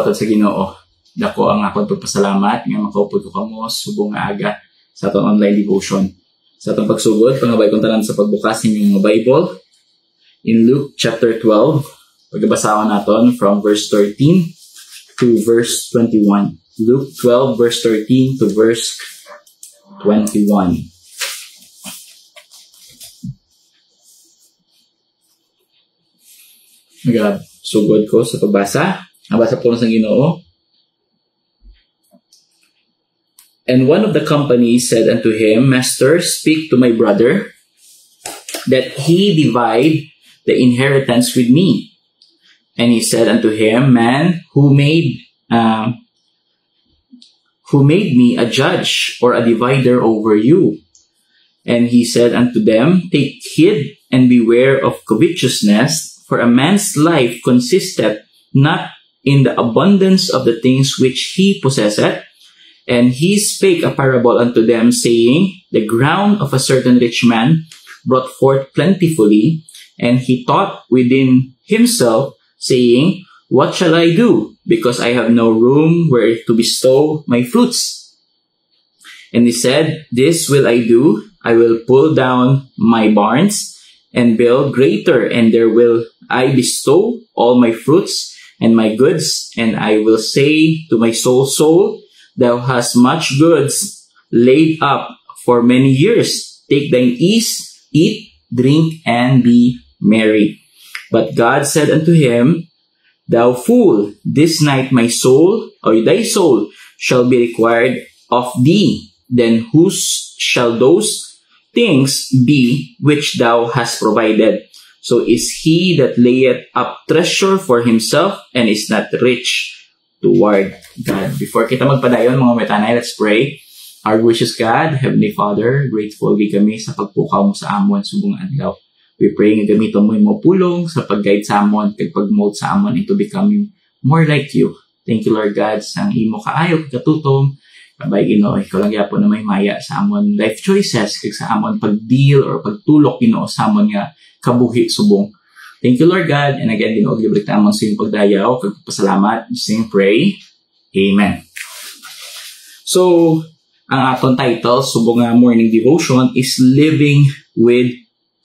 ako sa Ginoo. Dako ang akong pagpasalamat nga makaupod ko kamo subong nga aga sa atong online devotion. Sa atong pagsugod, pangabay kong tanan sa pagbukas ninyong mga Bible in Luke chapter 12. Pagbasahon naton from verse 13 to verse 21. Luke 12 verse 13 to verse 21. Sugod ko sa pagbasa. Nabasa po sa Ginoo. And one of the company said unto him, Master, speak to my brother, that he divide the inheritance with me. And he said unto him, Man, who made me a judge or a divider over you? And he said unto them, Take heed and beware of covetousness, for a man's life consisteth not in the abundance of the things which he possesseth. And he spake a parable unto them, saying, The ground of a certain rich man brought forth plentifully, and he thought within himself, saying, What shall I do? Because I have no room where to bestow my fruits. And he said, This will I do. I will pull down my barns and build greater, and there will I bestow all my fruits and my goods. And I will say to my soul, Thou hast much goods laid up for many years. Take thine ease, eat, drink, and be merry. But God said unto him, Thou fool, this night my soul, or thy soul, shall be required of thee. Then whose shall those things be which thou hast provided? So is he that layeth up treasure for himself, and is not rich toward God. Before kita magpadayon, mga metanay, let's pray. Our gracious God, Heavenly Father, grateful kami sa pagpukaw mo sa amon subong adlaw. We pray nga gamiton mo yung pulong sa pag-guide sa amon, kag pag-mold sa amon into becoming more like you. Thank you, Lord God, sa imo kaayo, katutom. Kabay Ginoo, ikaw lang yapon na may maya sa amon life choices, kag sa amon pag-deal or pagtulok Ginoo sa amon nga kabuhi subong. Thank you, Lord God. And again, Ginoo, gibalik tamang sa iyong pagdayaw, kag pasalamat, sing pray. Amen. So, ang aton title, subong nga morning devotion, is Living with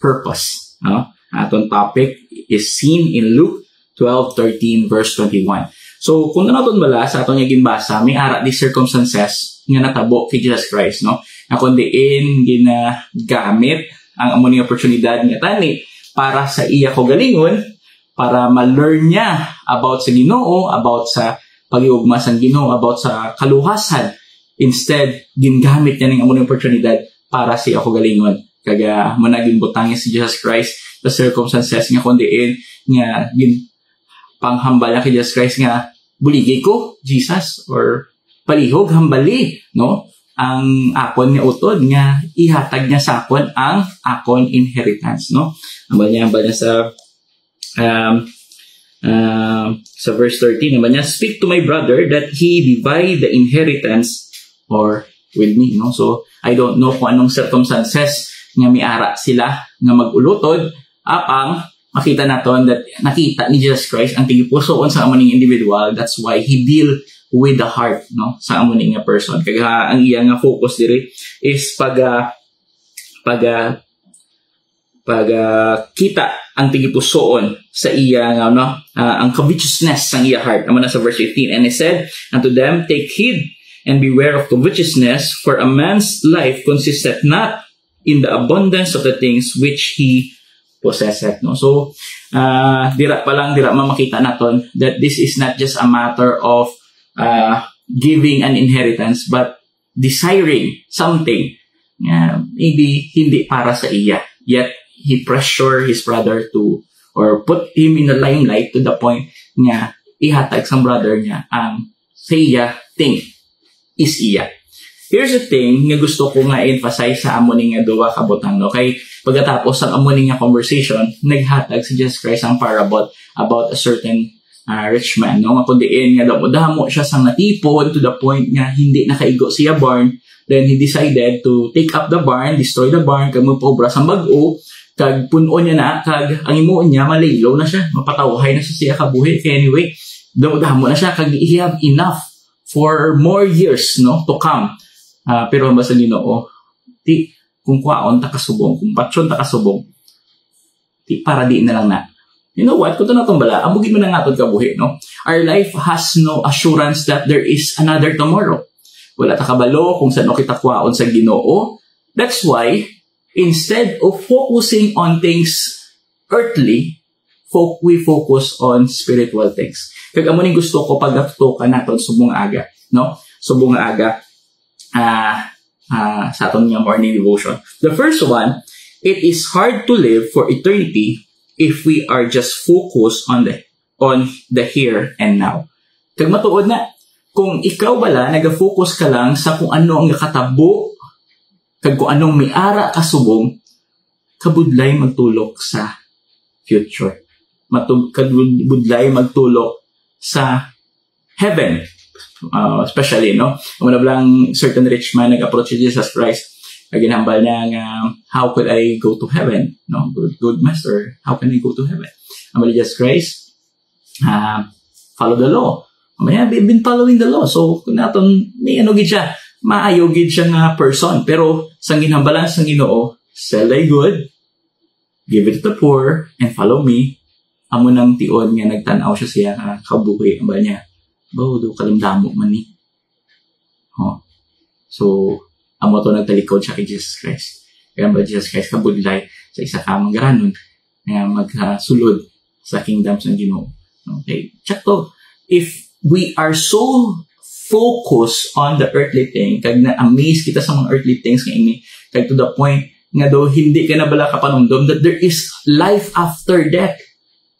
Purpose. No? Aton topic is seen in Luke 12:13 verse 21. So, kung naton bala sa aton nga ginbasa, may ara di circumstances nga natabo kay Jesus Christ, no? Nga kundiin ginagamit ang amo ning oportunidad nga tani para sa iya ko galingon, para ma-learn niya about sa Ginoo, about sa pag-iugma sa Ginoo, about sa kaluhasan. Instead, gingamit niya ng amo ning oportunidad para sa iya ko galingon. Kaga managing butang niya si Jesus Christ the circumstances nga kundiin nga panghambal niya kay Jesus Christ nga buligay ko Jesus or palihog hambali, no? Ang akon nga utod nga ihatag niya sa akon ang akon inheritance, no? Hambal niya sa verse 13, hambal niya, Speak to my brother that he divide the inheritance or with me, no? So I don't know kung anong circumstances nga miara sila nga magulutod apang makita naton that nakita ni Jesus Christ ang tigipusoon sa amoning individual. That's why he deal with the heart, no, sa amoning nga person. Kaya ang iya nga focus diri is kita ang tigipusoon sa iya nga, no, ang covetousness sang iya heart. Amo na sa verse 15, and he said unto them, Take heed and beware of covetousness, for a man's life consisteth not in the abundance of the things which he possesseth, no? So dira makita naton that this is not just a matter of giving an inheritance, but desiring something maybe hindi para sa iya, yet he pressure his brother to, or put him in the limelight to the point nga ihatag sa brother niya ang sa iya thing is iya. Here's the thing nga gusto ko nga emphasize sa amoning nga duwa ka butang, no? Kay pagkatapos ang amoning nga conversation, naghatag si Jesus Christ ang parable about a certain rich man, no? Nga kundiin nga damo siya sang natipon to the point nga hindi nakaigo siya barn. Then he decided to take up the barn, destroy the barn, kag magpaubra sa bag-o, kag punon niya na, kag ang imuon niya, malilaw na siya, mapatawhay na siya kabuhi. Kaya anyway, Damo na siya, kag he have enough for more years, no, to come. Pero ang basa Ginoo, ti kung kwaon ta kasubong, kung patsyon ta kasubong, ti para di na lang na. You know what? Kung ito na itong bala, abugin mo na nga itong kabuhi, no? Our life has no assurance that there is another tomorrow. Wala ta kabalo kung saan kita kwaon sa Ginoo. That's why, instead of focusing on things earthly, we focus on spiritual things. Kag amo ning gusto ko pagatutukan naton subong aga, no? Subong aga sa aton nga morning devotion. The first one, it is hard to live for eternity if we are just focused on the here and now. Kag matuod na, kung ikaw bala naga-focus ka lang sa kung ano ang nakatabo, kag kung anong miara kasubong, kabudlay magtulok sa future. Kabudlay magtulok sa heaven. Especially, no? Muna lang certain rich man nag-approach to Jesus Christ. Ginambal niya nga, how could I go to heaven? No, good master, how can I go to heaven? Amali Jesus Christ, follow the law. Amali, been following the law. So, kung natin, may ano gid siya, maayo gid siya nga person. Pero, sang ginambalan sang Ginoo, sell thy good, give it to the poor, and follow me. Amo nang tion nga nagtanaw siya siya kabuhi. Amali niya, do kalamdamo man ni. So, amo to nagtalikod siya kay Jesus Christ. Kaya ba Jesus Christ kabudlay sa isa ka manggaranon na magsulod sa kingdom sa Ginoo. Okay, check to. If we are so focused on the earthly thing, kag na-amaze kita sa mga earthly things nga ini, kag to the point nga do hindi ka na bala kapanumdum that there is life after death,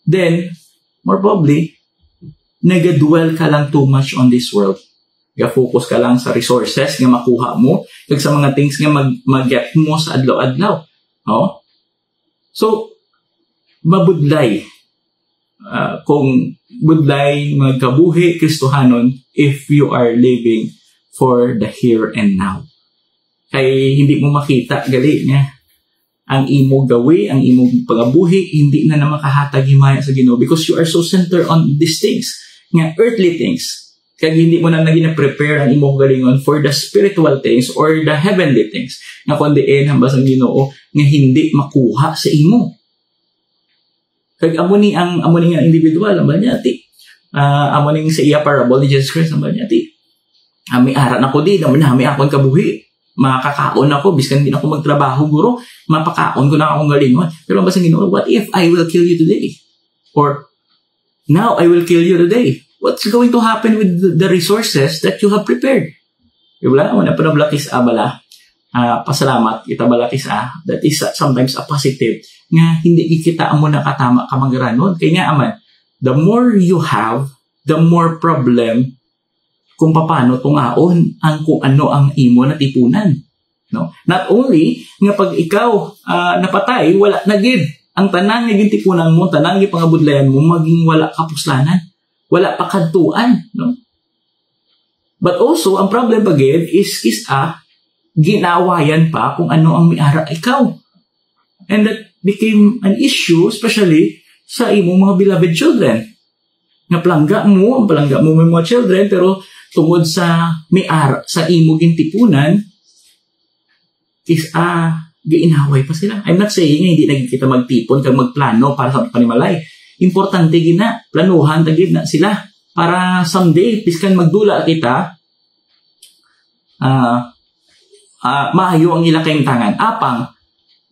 then, more probably, nag-dwell ka lang too much on this world. Focus ka lang sa resources nga makuha mo, kag sa mga things nga mag-get mo sa adlaw-adlaw. No? So, mabudlay. Kung budlay magkabuhi Kristohanon if you are living for the here and now. Kay hindi mo makita gali nga ang imo gawi, ang imo pagabuhi, hindi na makahatag himaya sa Ginoo because you are so centered on these things, nga earthly things. Kaya hindi mo na naging prepare ang imong galingon for the spiritual things or the heavenly things. Nga kundiin hambas ang Ginoo nga hindi makuha sa imo. Kag amo ni ang individual amo niya ti. Amo ning sa iya parable ni Jesus Christ amo niya ti. Ami ara na ko di nami akon kabuhi. Makakaon ako biskan din ako magtrabaho guro, mapakaon ko na akong galingon. Pero hambas ang Ginoo, what if I will kill you today? Or now I will kill you today. What's going to happen with the resources that you have prepared? Wala na pa nablakis abala. Pasalamat kita balakis that is sometimes a positive nga hindi kita amo nakatama ka manggaranon. Kaya nga aman, the more you have, the more problem kung paano tungaon ang kung ano ang imo na tipunan. No? Not only nga pag ikaw napatay, wala na gid ang tanang nga tipunan mo, tanang nga pangabudlayan mo maging wala kapuslanan. Wala pa kadtuan, no? But also, ang problem bagay is ginawayan pa kung ano ang miara ikaw. And that became an issue, especially sa imong mga beloved children. Nga palangga mo may mga children, pero tungod sa miara, sa imo gintipunan, is giinaway pa sila. I'm not saying hindi nagkita magtipon kag magplano para sa panimalay. Importante gina, planuhan tagid na sila para someday piskan magdula kita maayo ang ila kayong tangan. Apang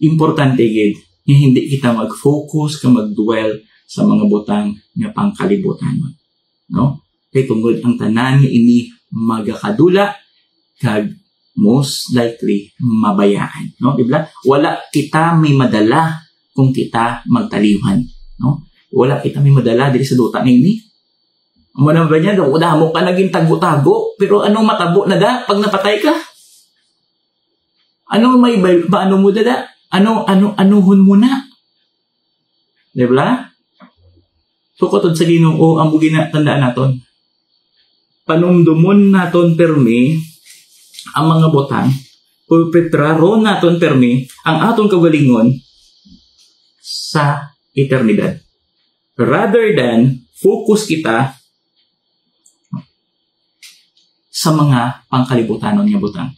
importante gid nga hindi kita mag-focus ka mag-dwell sa mga butang nga pangkalibutan mo. No? Kay tungod ang tanan nga ini magakadula kag most likely mabayaan, no? Diba? Wala kita may madala kung kita magtaliwan, no? Wala kita may madala diri sa duta nga ini. Amo na ba niya, mo ka naging tago-tago, pero anong matabo na da pag napatay ka? Ano may paano mo da? Anuhon mo na? Diba? So katod sa Ginoo ang bugina tandaan naton. Panumdumon naton permi ang mga botang, pulpetraron naton permi ang aton kagalingon sa eternidad. Rather than focus kita sa mga pangkalibutanon nga butang.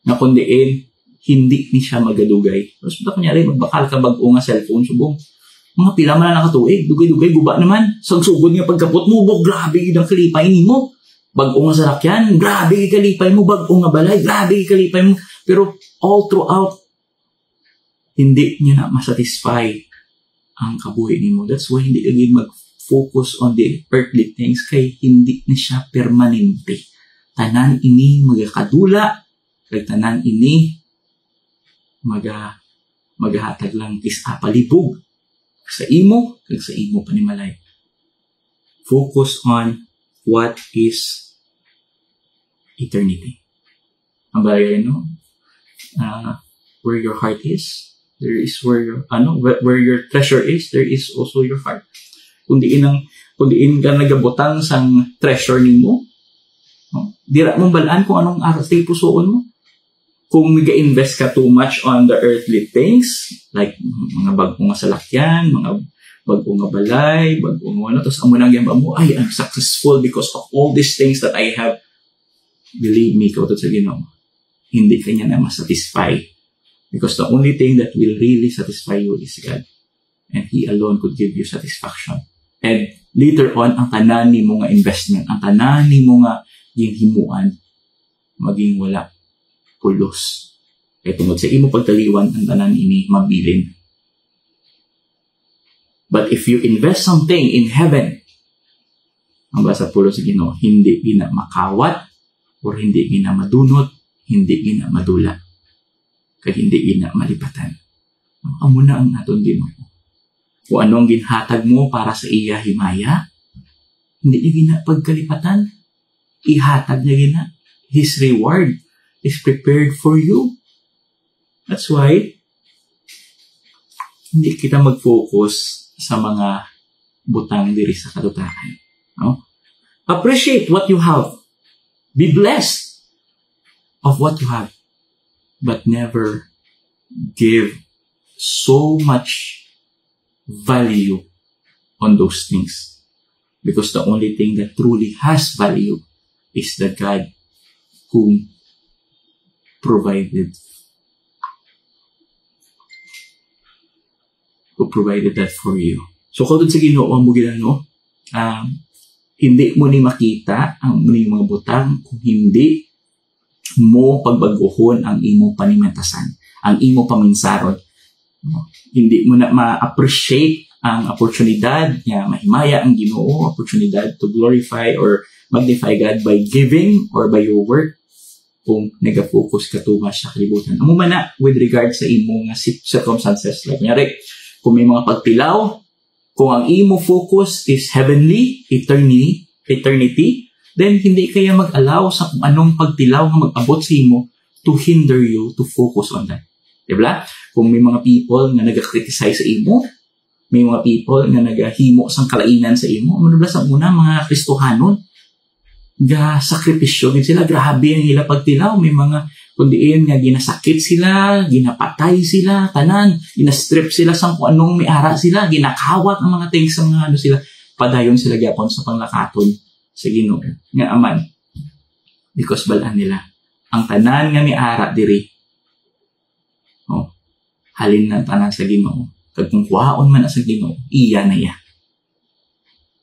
Na kundiin, hindi ni siya magadugay. Tapos kunyari, magbakal ka bag-o nga cellphone, subong. Mga pila man na nakatuig, dugay-dugay, guba naman. Sagsugod nga pagkapot mo, grabe ang kalipay ni mo. Bag-o nga sarakyan, grabe kalipay mo. Bag-o nga balay, grabe kalipay mo. Pero all throughout, hindi niya na masatisfy ang kabuhi ni mo. That's why hindi agad mag-focus on the earthly things kay hindi na siya permanente. Tanan ini magakadula, kay tanan ini magahatag lang palibog sa imo, kag sa imo panimalay. Focus on what is eternity. Ang bagay, no? Where your heart is, there is where your treasure is, there is also your heart. Kung diin ka nagabutang sang treasure nimo, no? Dira mong balaan kung anong aras tay pusoon mo. Kung nag-invest ka too much on the earthly things, like mga bagong nga salakyan, mga bagong nga balay, bagong nga tapos amo nang yamba mo, ay, I'm successful because of all these things that I have. Believe me, kautot sa Ginoo, hindi ka niya na masatisfy. Because the only thing that will really satisfy you is God. And He alone could give you satisfaction. And later on, ang tanan ni mo nga investment, ang tanan ni mo nga ginhimuan, maging wala pulos. Kaya tungod sa imo pagtaliwan, ang tanan ini mabilin. But if you invest something in heaven, ang basa pulos sa Ginoo, hindi gina makawat, or hindi gina madunot, hindi gina madula. Kaya hindi gina malipatan. Amo na ang aton Ginoo. Kung anong ginhatag mo para sa iya himaya, hindi niya gina pagkalipatan. Ihatag niya gina. His reward is prepared for you. That's why, hindi kita mag-focus sa mga butang diri sa kadutahan. No? Appreciate what you have. Be blessed of what you have. But never give so much value on those things. Because the only thing that truly has value is the God who provided that for you. So, kung sa Ginoo mo ginano, hindi mo ni makita ang mga butang kung hindi mo pagbaguhon ang imo panimentasan, ang imo paminsaron. Hindi mo na ma-appreciate ang oportunidad niya, mahimaya ang Ginoo, oportunidad to glorify or magnify God by giving or by your work kung nag-focus ka too much sa kalibutan. Amo man na with regard sa imo nga circumstances. Like, kunyari, kung may mga pagtilaw, kung ang imo focus is heavenly, eternity, then hindi kaya mag-allow sa kung anong pagtilaw nga mag-abot sa imo to hinder you to focus on that. Diba? Kung may mga people nga nag-criticize sa imo, may mga people nga nag-himo sang kalainan sa imo, manubla sa una, mga Kristohanon, ga-sakripisyo, sila, grabe ang ila pagtilaw, may mga kundiin nga ginasakit sila, ginapatay sila, tanan, ginastrip sila sang kung anong may ara sila, ginakawat ang mga things sa mga sila, padayon sila gyapon sa panglakaton sa Ginoo nga aman, because balaan nila ang tanan nga miara diri, halin na tanan sa Ginoo, kag kung kuhaon man sa Ginoo, iya na iya.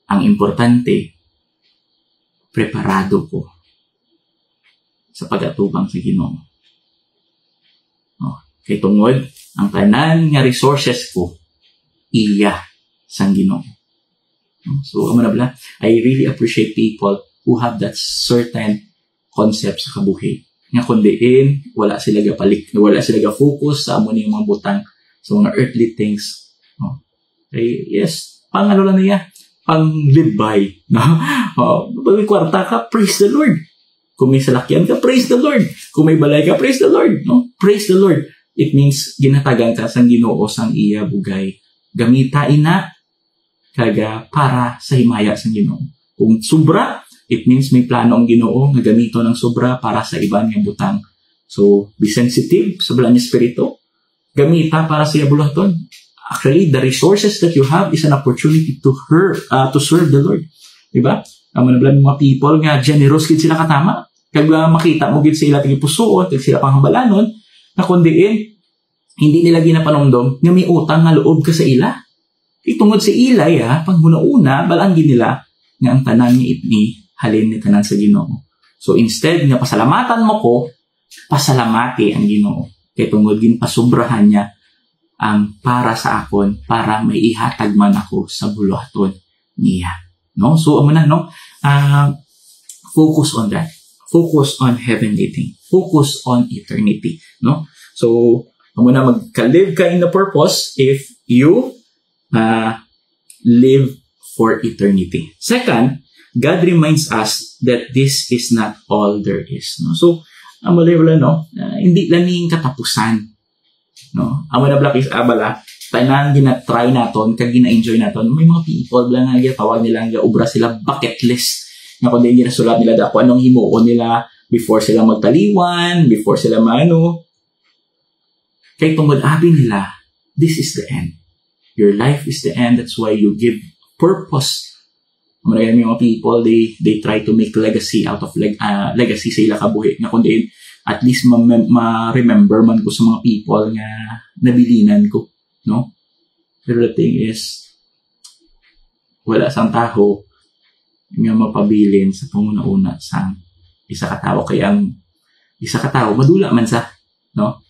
Ang importante, preparado ko sa pag-atubang sa Ginoo. Kay tungod ang tanan nga resources ko, iya sang Ginoo. So, I really appreciate people who have that certain concept sa kabuhi. Nga kundiin, wala sila focus sa amo ni mga butang, sa mga earthly things. Okay, yes, lang niya, pang live by. Pag may kwarta ka, praise the Lord. Kung may salakyan ka, praise the Lord. Kung may balay ka, praise the Lord. Praise the Lord. It means, ginatagan ka sang Ginoo sang iya bugay. Gamita ina, kaga para sa himaya sa Ginoo. Kung sobra, it means may plano ang Ginoo nga gamito ng sobra para sa iban nga butang. So, be sensitive sa balaan niya spirito. Gamita para sa iya bulaton. Actually, the resources that you have is an opportunity to serve the Lord. Diba? Ang mga people nga generous kid sila katama. Kag makita mo gid sila tigi pusuon, tigi sila panghambalanon, na kundiin hindi nila ginapanumdum nga may utang nga loob ka sa ila. Itungod si Ilay pag una balaan gid nila nga ang tanan ni itni halin ni tanan sa Ginoo. So instead nga pasalamatan mo ko, pasalamati ang Ginoo. Kay tungod gin pasubrahan niya ang para sa akon para may ihatag man ako sa buluhaton niya. No? So amo na no. Focus on that. Focus on heavenly thing. Focus on eternity, no? So amo na magka-live ka in the purpose if you live for eternity. Second, God reminds us that this is not all there is. No? So, amo wala no, hindi laning katapusan. No? Amo na black is abala, tanan gina-try naton, kag gina-enjoy naton. May mga people bala nga tawag nila nga obra sila bucket list. Nga kundi ginasulat nila dako anong himuon nila before sila magtaliwan, before sila maano. Kay tungod abi nila, this is the end. Your life is the end. That's why you give purpose. May mga people, they try to make legacy out of legacy sa ila kabuhi. Nga kundi at least ma-remember man ko sa mga people nga nabilinan ko. No? Pero the thing is, wala sang tao nga mapabilin sa panguna-una sang isa ka tao. Kaya ang isa ka tao, madula man sa. No?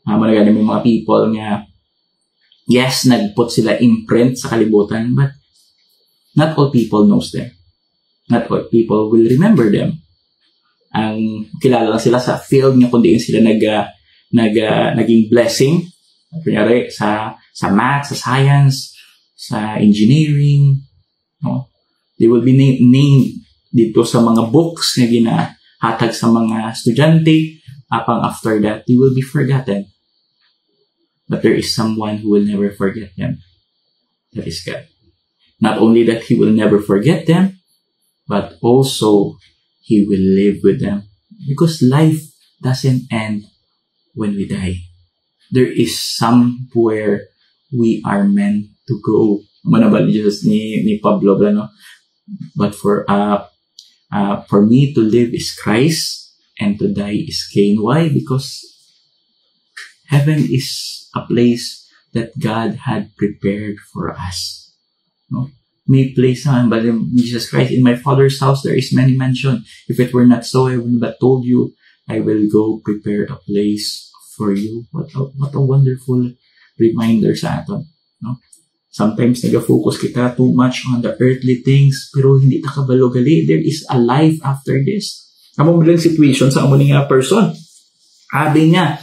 Malagay may mga people nga yes, nagput sila imprint sa kalibutan, but not all people knows them. Not all people will remember them. Ang kilala lang sila sa field niya kundi sila naging blessing. Kunyari sa math, sa science, sa engineering. No? They will be named dito sa mga books na ginahatag sa mga estudyante. Apang after that, they will be forgotten. But there is someone who will never forget them. That is God. Not only that He will never forget them, but also He will live with them. Because life doesn't end when we die. There is somewhere we are meant to go. Manabal Jesus ni Pablo, no? But for me to live is Christ and to die is gain. Why? Because heaven is a place that God had prepared for us. No? May place naman, but Jesus Christ, in my Father's house there is many mansions. If it were not so, I would have told you, I will go prepare a place for you. What a wonderful reminder sa aton. No? Sometimes nag-focus kita too much on the earthly things, pero hindi ta kabalo gali. There is a life after this. Amo lang situation sa amo nga person. Abi niya,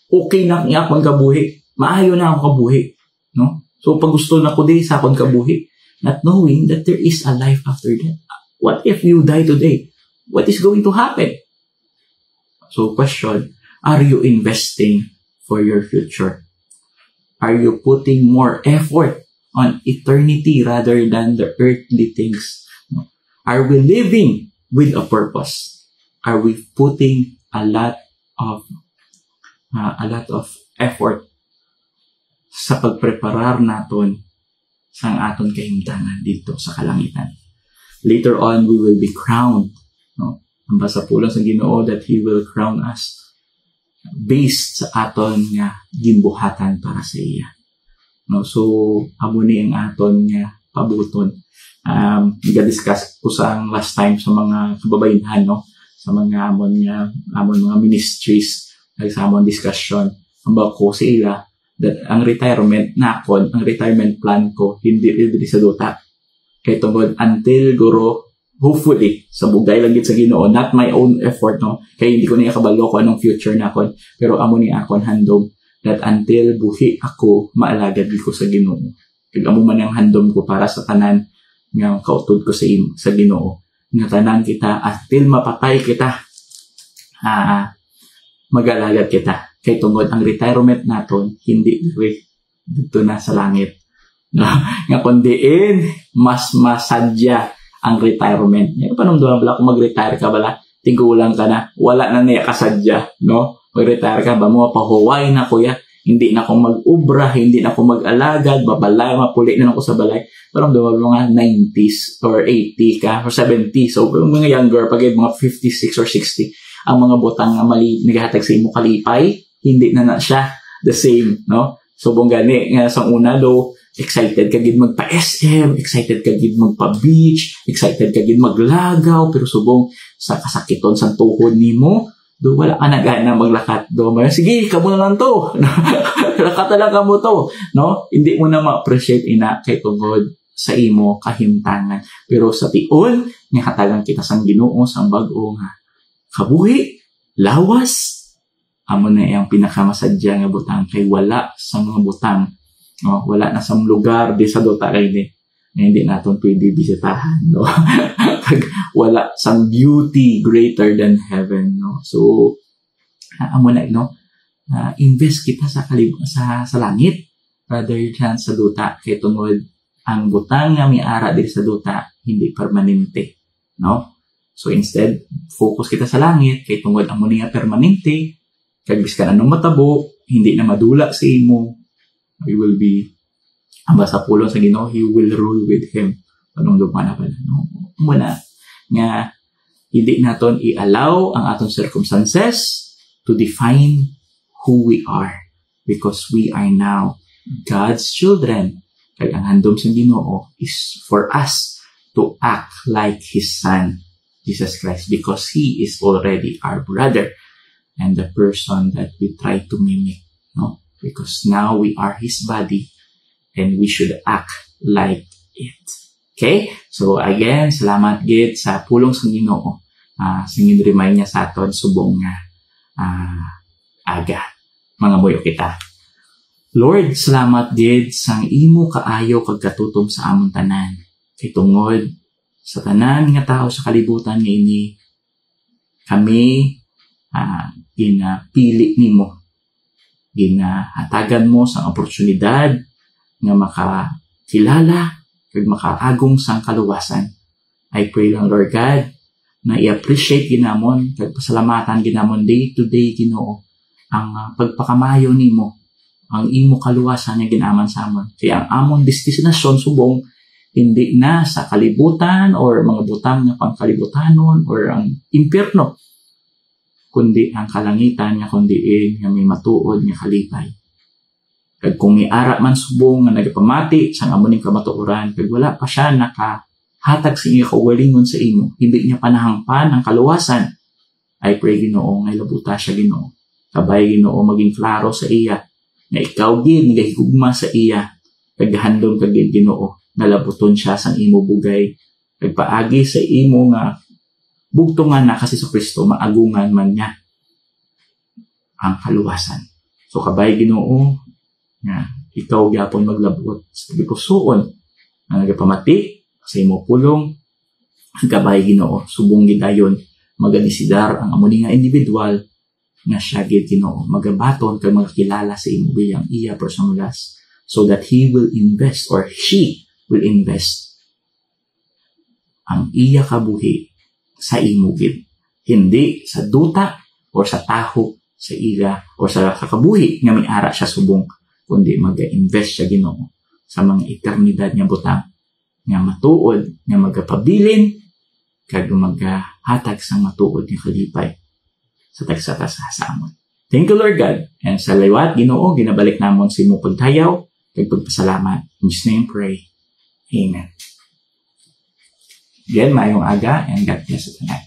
okay na niya akong kabuhi. Maayo na akong kabuhi. No? So, pag gusto na ko din sa akong kabuhi, not knowing that there is a life after death. What if you die today? What is going to happen? So, question, are you investing for your future? Are you putting more effort on eternity rather than the earthly things? No? Are we living with a purpose? Are we putting a lot of effort sa pagpreparar naton sa aton kahimtangan dito sa kalangitan? Later on, we will be crowned. No? Ang basa po lang sa Ginoo that He will crown us based sa aton nga gimbuhatan para sa iya. No? So, amo ni ang aton nga pabuton. Nag-discuss ko sa last time sa mga kababayenhan, no? Sa mga amon mga ministries, sa amon discussion about ko sa ila that ang retirement nakon, ang retirement plan ko hindi sa duta. Kay tungod until guro hopefully sa bugay lang gid sa Ginoo, not my own effort, no. Kay hindi ko niya kabalo ko anong future nakon, pero amo ni akon handom that until buhi ako maalagad ko sa Ginoo. Kag amo man ang handom ko para sa tanan nga kautod ko sa Ginoo. Nga tanan kita until mapatay kita. Magalagad kita. Kay tungod ang retirement naton hindi dito na sa langit. No? Nga kundiin mas masadya ang retirement. Ngayon panumduman bala kung mag-retire ka bala, tigulang ka na, wala na niya kasadya, no? Mag-retire ka ba mo, pahuway na kuya, Hindi na ako mag-ubra, hindi na ako mag-alagad, babalay, mapuli na ako sa balay. Parang doon mga 90s or 80 ka or 70. So, mga younger, pag mga 56 or 60, ang mga butang nga mali, nagahatag sa imo kalipay, hindi na siya the same, no? So, bong gani, nga sa una do, excited ka gid magpa-SM, excited ka gid magpa-beach, excited ka gid maglagaw, pero subong sa kasakiton sa tuhod nimo, do wala ka na gana maglakat do. Sige, kamo na lang to. Lakat talaga mo to, no? Hindi mo na ma-appreciate ina kay tungod sa imo kahimtangan. Pero sa tiun, nga hatagan kita sang Ginoo sang bag-o nga kabuhi, lawas, amo na yung pinakamasadya nga butang kay wala sa mga butang. No? Wala na sa lugar di sa duta kay ni. Hindi natin pwede bisitahan. No? Wala sang beauty greater than heaven. No? So, amo na, no? Invest kita sa langit rather than sa duta. Kay tungod ang butang nga miara diri sa duta hindi permanente. No? So, instead, focus kita sa langit kay tungod amo niya permanente. Kagbis ka na nung matabo, hindi na madula sa imo, we will be, amba sa pulong sa Ginoo, He will rule with Him. Anong dupa na pala? No? Muna, nga, hindi naton i-allow ang atong circumstances to define who we are. Because we are now God's children. Kaya ang handom sa Ginoo is for us to act like His Son, Jesus Christ. Because He is already our brother. And the person that we try to mimic, no? Because now we are His body and we should act like it. Okay? So again, salamat gid sa pulong sa Ginoo. Singin remind niya sa aton subong nga aga. Mga boyo kita. Lord, salamat gid sang imo kaayo kag katutom sa amon tanan. Kay tungod sa tanan nga tao sa kalibutan nga ini, kami ginapili nimo, ginahatagan mo sa oportunidad nga makakilala kag makaagong sang kaluwasan. I pray lang, Lord God, na i-appreciate ginamon kag pasalamatan ginamon day to day, Ginoo, ang pagpakamayo nimo, ang imo kaluwasan nga ginaman sa amon. Kaya ang amon destinasyon subong hindi na sa kalibutan or mga butang nga pangkalibutanon or ang impyerno, kundi ang kalangitan nga kundiin nga may matuod nga kalipay. Kag kung miara man subong nga nagapamati sa amoning kamatuoran, kag wala pa siya nakahatag sa iya kaugalingon sa imo, hindi niya panahangpan ang kaluwasan, I pray, Ginoo, nga ilabuta siya, Ginoo. Kabay, Ginoo, maging klaro sa iya, nga ikaw gid nga higugma sa iya, kag handom kag Ginoo, nga labuton siya sang imo bugay, kag paagi sa imo nga bugtungan na kasi sa Kristo, maagungan man niya ang kaluwasan. So, kabay, Ginoo, nga ikaw gyapon maglabot sa gipusoon nga nagapamati sa imo pulong. Kabay, Ginoo, subong gidayon maganisidar ang amo nga individual nga siya gid, Ginoo, magabaton kag magakilala sa imo biyang iya personalas, so that he will invest or she will invest ang iya kabuhi sa imo gid, hindi sa duta or sa taho sa iya or sa kabuhi nga may-ara siya subong, kundi mag-invest siya, Ginoo, sa mga eternidad nga butang nga matuod nga magapabilin kag maghatag sa matuod nga kalipay sa tagsatasa sa amon. Thank you, Lord God, and sa liwat, Ginoo, ginabalik namon sa imo pagtayaw kag pagpasalamat. In His name pray. Amen. Again, mayong aga and God bless you tonight.